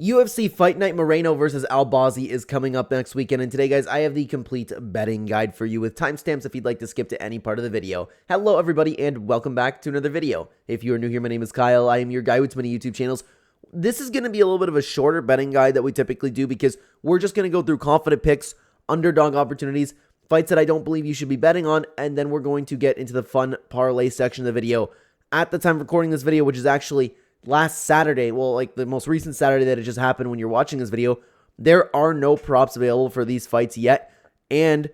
UFC Fight Night Moreno versus Albazi is coming up next weekend, and today, guys, I have the complete betting guide for you with timestamps if you'd like to skip to any part of the video. Hello, everybody, and welcome back to another video. If you are new here, my name is Kyle. I am your guy with many YouTube channels. This is going to be a little bit of a shorter betting guide that we typically do because we're just going to go through confident picks, underdog opportunities, fights that I don't believe you should be betting on, and then we're going to get into the fun parlay section of the video. At the time of recording this video, which is actually last Saturday, well, like the most recent Saturday that it just happened when you're watching this video, there are no props available for these fights yet, and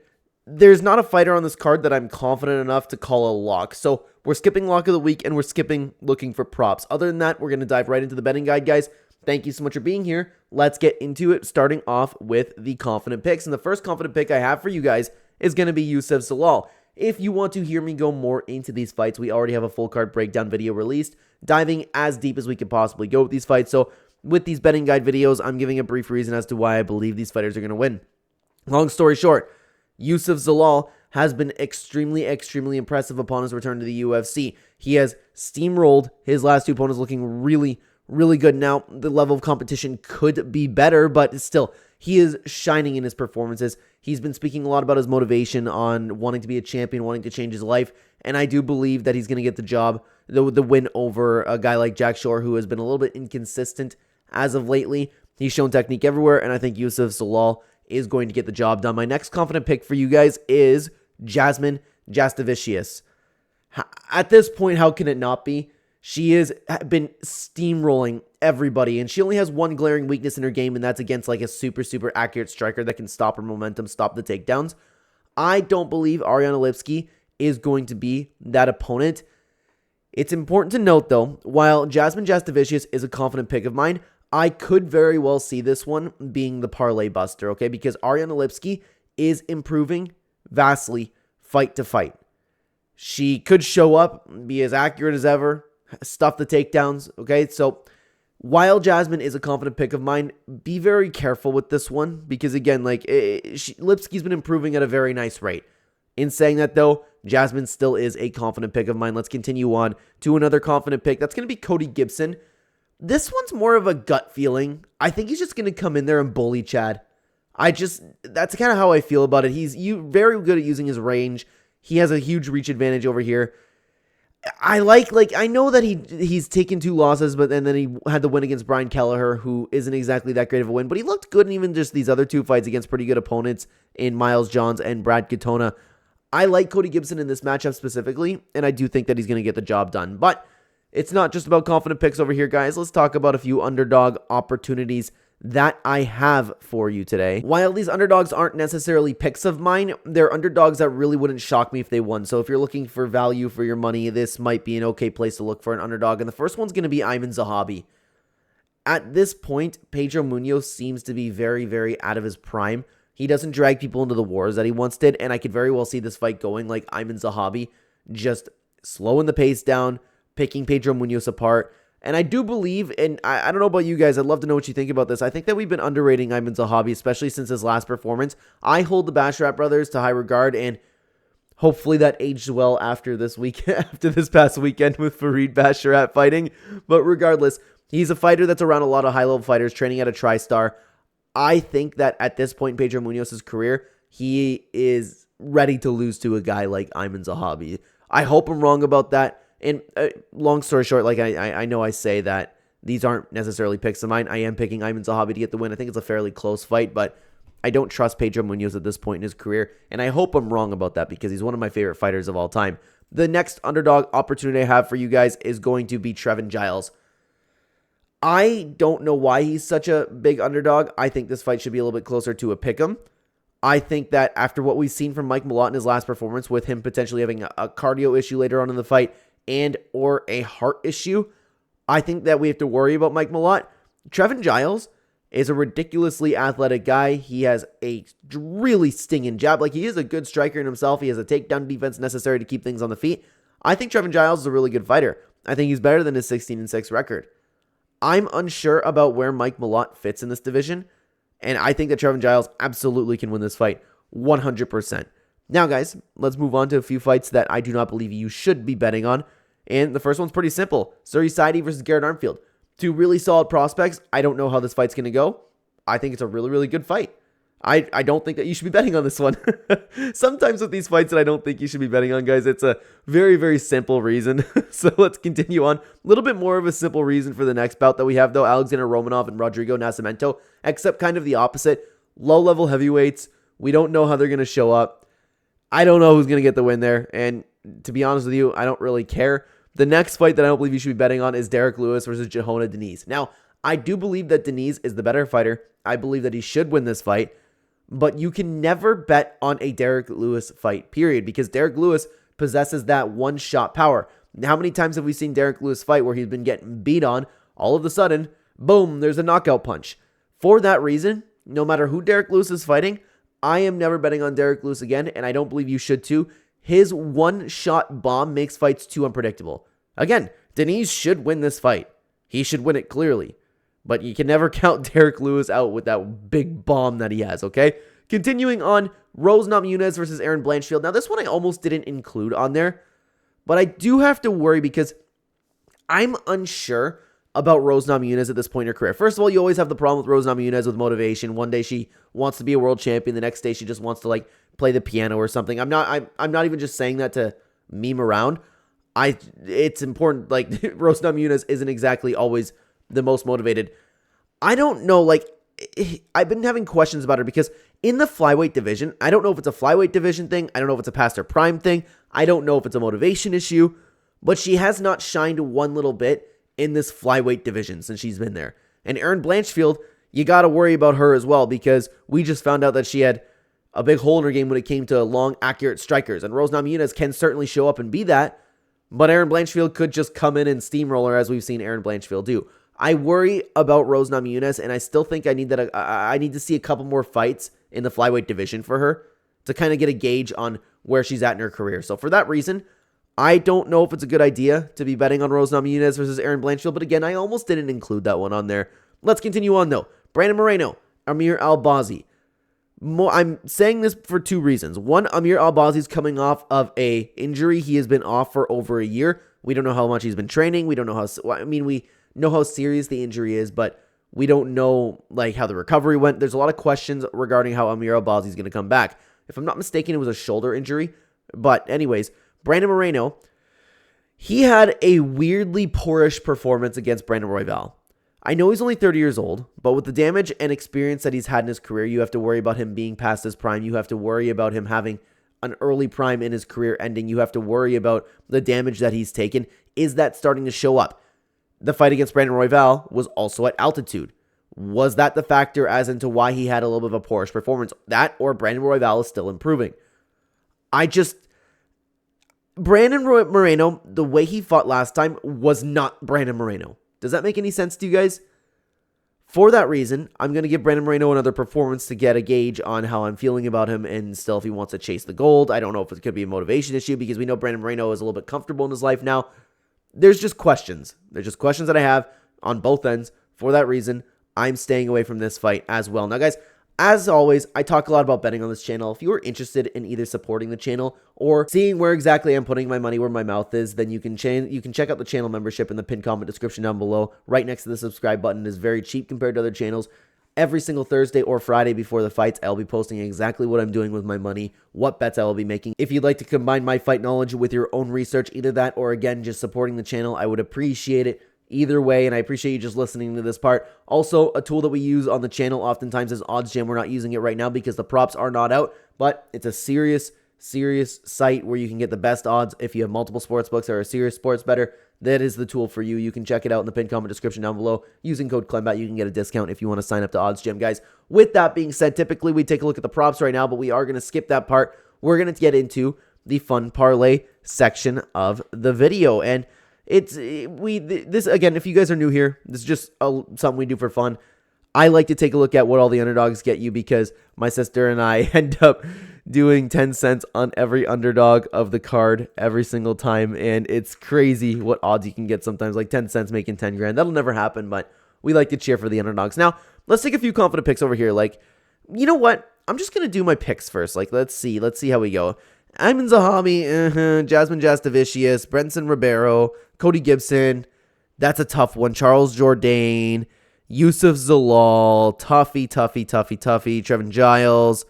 there's not a fighter on this card that I'm confident enough to call a lock. So we're skipping lock of the week, and we're skipping looking for props. Other than that, we're going to dive right into the betting guide, guys. Thank you so much for being here. Let's get into it, starting off with the confident picks. And the first confident pick I have for you guys is going to be Youssef Zalal. If you want to hear me go more into these fights, we already have a full card breakdown video released, diving as deep as we could possibly go with these fights. So with these betting guide videos, I'm giving a brief reason as to why I believe these fighters are going to win. Long story short, Youssef Zalal has been extremely impressive upon his return to the UFC. He has steamrolled his last two opponents, looking really good. Now, the level of competition could be better, but still, he is shining in his performances. He's been speaking a lot about his motivation on wanting to be a champion, wanting to change his life, and I do believe that he's going to get the job, the win over a guy like Jack Shore, who has been a little bit inconsistent as of lately. He's shown technique everywhere, and I think Youssef Zalal is going to get the job done. My next confident pick for you guys is Jasmine Jasudavicius. At this point, how can it not be? She has been steamrolling everybody, and she only has one glaring weakness in her game, and that's against like a super accurate striker that can stop her momentum, stop the takedowns. I don't believe Ariane Lipski is going to be that opponent. It's important to note, though, while Jasmine Jasudavicius is a confident pick of mine, I could very well see this one being the parlay buster, okay? Because Ariane Lipski is improving vastly fight to fight. She could show up, be as accurate as ever, stuff the takedowns, okay? So while Jasmine is a confident pick of mine, be very careful with this one because, again, like Lipski's been improving at a very nice rate. In saying that, though, Jasmine still is a confident pick of mine. Let's continue on to another confident pick. That's going to be Cody Gibson. This one's more of a gut feeling. I think he's just going to come in there and bully Chad. That's kind of how I feel about it. He's very good at using his range. He has a huge reach advantage over here. I know that he's taken 2 losses, but then he had the win against Brian Kelleher, who isn't exactly that great of a win, but he looked good in even just these other 2 fights against pretty good opponents in Miles Johns and Brad Katona. I like Cody Gibson in this matchup specifically, and I do think that he's going to get the job done. But it's not just about confident picks over here, guys. Let's talk about a few underdog opportunities that I have for you today. While these underdogs aren't necessarily picks of mine, they're underdogs that really wouldn't shock me if they won. So if you're looking for value for your money, this might be an okay place to look for an underdog. And the first one's going to be Ayman Zahabi. At this point, Pedro Munoz seems to be very out of his prime. He doesn't drag people into the wars that he once did, and I could very well see this fight going like Ayman Zahabi, just slowing the pace down, picking Pedro Munoz apart. And I do believe, and I don't know about you guys, I'd love to know what you think about this. I think that we've been underrating Ayman Zahabi, especially since his last performance. I hold the Basharat brothers to high regard, and hopefully that aged well after this past weekend with Farid Basharat fighting. But regardless, he's a fighter that's around a lot of high-level fighters, training at a TriStar. I think that at this point in Pedro Munoz's career, he is ready to lose to a guy like Ayman Zahabi. I hope I'm wrong about that. And long story short, like I know I say that these aren't necessarily picks of mine. I am picking Ayman Zahabi to get the win. I think it's a fairly close fight, but I don't trust Pedro Munoz at this point in his career. And I hope I'm wrong about that because he's one of my favorite fighters of all time. The next underdog opportunity I have for you guys is going to be Trevin Giles. I don't know why he's such a big underdog. I think this fight should be a little bit closer to a pick'em. I think that after what we've seen from Mike Malott in his last performance, with him potentially having a cardio issue later on in the fight and or a heart issue, I think that we have to worry about Mike Malott. Trevin Giles is a ridiculously athletic guy. He has a really stinging jab. Like, he is a good striker in himself. He has a takedown defense necessary to keep things on the feet. I think Trevin Giles is a really good fighter. I think he's better than his 16-6 record. I'm unsure about where Mike Malott fits in this division, and I think that Trevin Giles absolutely can win this fight 100%. Now, guys, let's move on to a few fights that I do not believe you should be betting on. And the first one's pretty simple. Suri Saidi versus Garrett Armfield. Two really solid prospects. I don't know how this fight's going to go. I think it's a really, really good fight. I don't think that you should be betting on this one. Sometimes with these fights that I don't think you should be betting on, guys, it's a very, very simple reason. So let's continue on. A little bit more of a simple reason for the next bout that we have, though. Alexander Romanov and Rodrigo Nascimento, except kind of the opposite. Low-level heavyweights. We don't know how they're going to show up. I don't know who's going to get the win there. And to be honest with you, I don't really care. The next fight that I don't believe you should be betting on is Derek Lewis versus Johanna Diniz. Now, I do believe that Diniz is the better fighter. I believe that he should win this fight. But you can never bet on a Derek Lewis fight, period, because Derek Lewis possesses that one-shot power. How many times have we seen Derek Lewis fight where he's been getting beat on, all of a sudden, boom, there's a knockout punch. For that reason, no matter who Derek Lewis is fighting, I am never betting on Derek Lewis again, and I don't believe you should too. His one-shot bomb makes fights too unpredictable. Again, Diniz should win this fight. He should win it clearly. But you can never count Derek Lewis out with that big bomb that he has, okay? Continuing on, Rose Namajunas versus Erin Blanchfield. Now, this one I almost didn't include on there, but I do have to worry because I'm unsure about Rose Namajunas at this point in her career. First of all, you always have the problem with Rose Namajunas with motivation. One day she wants to be a world champion. The next day she just wants to, like, play the piano or something. I'm not even just saying that to meme around. It's important, like, Rose Namajunas isn't exactly always the most motivated. I don't know, like, I've been having questions about her because in the flyweight division, I don't know if it's a flyweight division thing. I don't know if it's a past her prime thing. I don't know if it's a motivation issue, but she has not shined one little bit in this flyweight division since she's been there. And Erin Blanchfield, you got to worry about her as well because we just found out that she had a big hole in her game when it came to long, accurate strikers. And Rose Namajunas can certainly show up and be that, but Erin Blanchfield could just come in and steamroller as we've seen Erin Blanchfield do. I worry about Rose Namajunas, and I still think I need to see a couple more fights in the flyweight division for her to kind of get a gauge on where she's at in her career. So for that reason, I don't know if it's a good idea to be betting on Rose Namajunas versus Erin Blanchfield, but again, I almost didn't include that one on there. Let's continue on, though. Brandon Moreno, Amir Albazi. I'm saying this for two reasons. One, Amir Albazi is coming off of a injury. He has been off for over a year. We don't know how much he's been training. We don't know how, we know how serious the injury is, but we don't know like how the recovery went. There's a lot of questions regarding how Amir Albazi is going to come back. If I'm not mistaken, it was a shoulder injury. But anyways, Brandon Moreno, he had a weirdly poorish performance against Brandon Royval. I know he's only 30 years old, but with the damage and experience that he's had in his career, you have to worry about him being past his prime. You have to worry about him having an early prime in his career ending. You have to worry about the damage that he's taken. Is that starting to show up? The fight against Brandon Royval was also at altitude. Was that the factor as into why he had a little bit of a poorish performance? That or Brandon Royval is still improving. Brandon Moreno, the way he fought last time was not Brandon Moreno. Does that make any sense to you guys? For that reason, I'm going to give Brandon Moreno another performance to get a gauge on how I'm feeling about him and still if he wants to chase the gold. I don't know if it could be a motivation issue because we know Brandon Moreno is a little bit comfortable in his life now. There's just questions. There's just questions that I have on both ends. For that reason, I'm staying away from this fight as well. Now, guys, as always, I talk a lot about betting on this channel. If you are interested in either supporting the channel or seeing where exactly I'm putting my money where my mouth is, then you can check out the channel membership in the pinned comment description down below. Right next to the subscribe button is very cheap compared to other channels. Every single Thursday or Friday before the fights, I'll be posting exactly what I'm doing with my money, what bets I will be making. If you'd like to combine my fight knowledge with your own research, either that or, again, just supporting the channel, I would appreciate it either way, and I appreciate you just listening to this part. Also, a tool that we use on the channel oftentimes is OddsJam. We're not using it right now because the props are not out, but it's a serious site where you can get the best odds if you have multiple sports books or a serious sports bettor. That is the tool for you. You can check it out in the pinned comment description down below. Using code Clenbat, you can get a discount if you want to sign up to OddsJam, guys. With that being said, typically we take a look at the props right now, but we are going to skip that part. We're going to get into the fun parlay section of the video, and this again, if you guys are new here, this is just something we do for fun. I like to take a look at what all the underdogs get you because my sister and I end up doing 10 cents on every underdog of the card every single time, and it's crazy what odds you can get sometimes, like 10 cents making 10 grand. That'll never happen, but we like to cheer for the underdogs. Now, let's take a few confident picks over here. Like, you know what? I'm just going to do my picks first. Like, let's see how we go. Ayman Zahami, Jasmine Jastovicius, Brenson Ribeiro, Cody Gibson, That's a tough one. Charles Jourdain, Yusuf Zalal, Tuffy, Trevin Giles,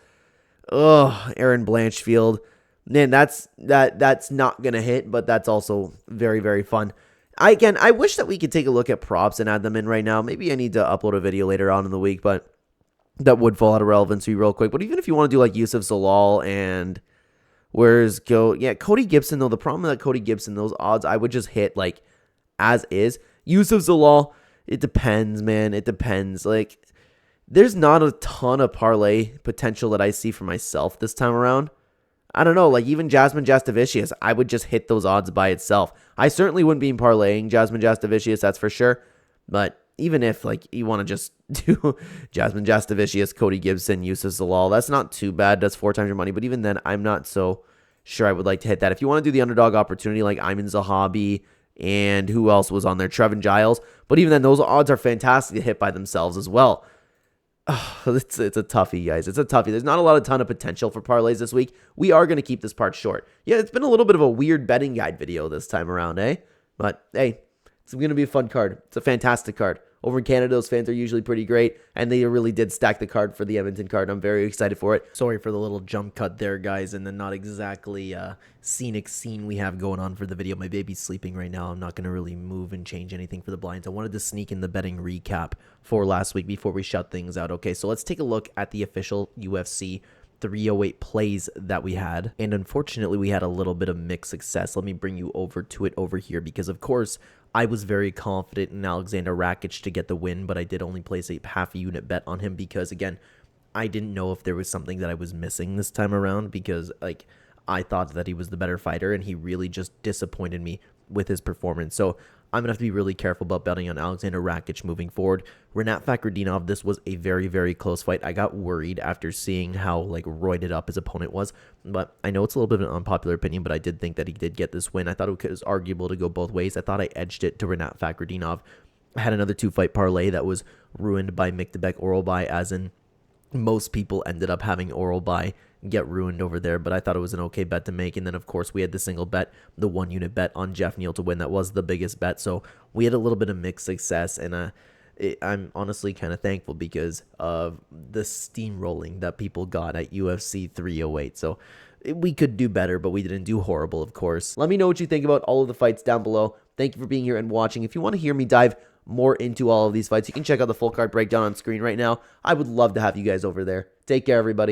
Aaron Blanchfield. Man, that's not gonna hit, but that's also very, very fun. I wish that we could take a look at props and add them in right now. Maybe I need to upload a video later on in the week, but that would fall out of relevancy real quick. But even if you want to do like Yusuf Zalal and Cody Gibson, though, the problem with that Cody Gibson, those odds, I would just hit like as is. Yusuf Zalal, it depends, man. It depends. Like, there's not a ton of parlay potential that I see for myself this time around. I don't know, like even Jasmine Jastovicius, I would just hit those odds by itself. I certainly wouldn't be parlaying Jasmine Jastovicius, that's for sure. But even if like you want to just do Jasmine Jastovicius, Cody Gibson, Yusuf Zalal, that's not too bad. That's 4 times your money. But even then, I'm not so sure I would like to hit that. If you want to do the underdog opportunity, like Ayman Zahabi and who else was on there, Trevin Giles. But even then, those odds are fantastic to hit by themselves as well. Oh, it's a toughie, guys. It's a toughie. There's not a ton of potential for parlays this week. We are going to keep this part short. Yeah, it's been a little bit of a weird betting guide video this time around, eh? But, hey, it's going to be a fun card. It's a fantastic card. Over in Canada, those fans are usually pretty great, and they really did stack the card for the Edmonton card. I'm very excited for it. Sorry for the little jump cut there, guys, and then not exactly scenic scene we have going on for the video. My baby's sleeping right now. I'm not going to really move and change anything for the blinds. I wanted to sneak in the betting recap for last week before we shut things out. Okay, so let's take a look at the official UFC 308 plays that we had, and unfortunately we had a little bit of mixed success. Let me bring you over to it over here because of course I was very confident in Alexander Rakic to get the win, but I did only place a half a unit bet on him because again I didn't know if there was something that I was missing this time around because like I thought that he was the better fighter and he really just disappointed me with his performance. So I'm going to have to be really careful about betting on Alexander Rakic moving forward. Renat Fakhretdinov, this was a very, very close fight. I got worried after seeing how like roided up his opponent was, but I know it's a little bit of an unpopular opinion, but I did think that he did get this win. I thought it was arguable to go both ways. I thought I edged it to Renat Fakhretdinov. I had another 2-fight parlay that was ruined by Miktabek oral buy, as in most people ended up having oral buy get ruined over there, but I thought it was an okay bet to make. And then of course we had the single bet, the 1 unit bet on Jeff Neal to win. That was the biggest bet, so we had a little bit of mixed success, and I'm honestly kind of thankful because of the steamrolling that people got at UFC 308. So we could do better, but we didn't do horrible, of course. Let me know what you think about all of the fights down below. Thank you for being here and watching. If you want to hear me dive more into all of these fights, you can check out the full card breakdown on screen right now. I would love to have you guys over there. Take care, everybody.